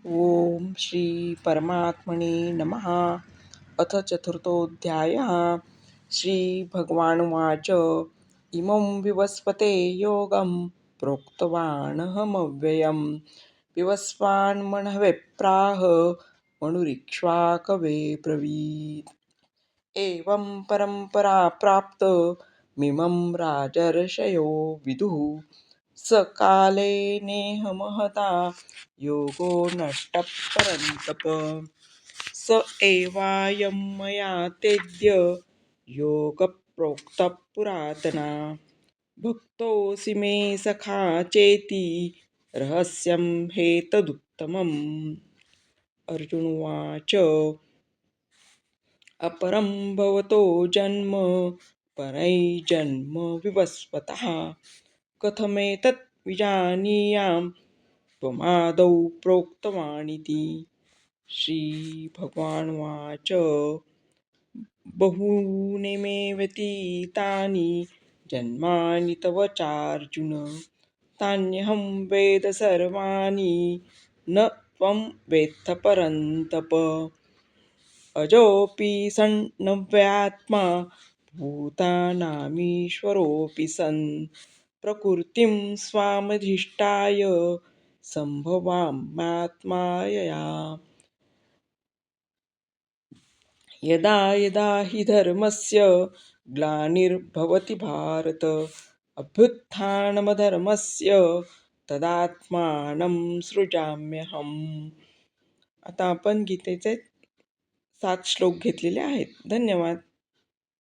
ओम श्री परमात्मने नमः. अथ चतुर्थोऽध्यायः. श्रीभगवानुवाच इमं विवस्वते योगं प्रोक्तवानहमव्ययम् विवस्वान्मनवे प्राह मनुरीक्ष्वाकवे ब्रवीत्. एवं परम्परा प्राप्त मिमं राजर्षयो विदुः स काले नेह महता योगो नष्टः परन्तप. स एवायं मया तेद्य योगप्रोक्तः पुरातना भक्तोऽसि मे सखा चेति रहस्यं हेतदुत्तमम्. अर्जुन उवाच अपरं भवतो जन्म परैर्जन्म विवस्वतः कथमेतत् विजानीयाम् त्वमादौ प्रोक्तवानिति. श्रीभगवानुवाच बहूनि मे व्यतीतानि जन्मानि तव चार्जुन तान्यहं वेद सर्वाणि न त्वं वेत्थ परन्तप. अजोऽपि सन्नव्यात्मा भूतानामीश्वरोऽपि सन् प्रकृतिं स्वामधिष्ठाय सम्भवाम्यात्मायया. यदा यदा हि धर्मस्य ग्लानिर्भवति भारत अभ्युत्थानमधर्मस्य तदात्मानं सृजाम्यहम्. आता आपण गीतेचे 7 श्लोक घेतलेले आहेत. धन्यवाद.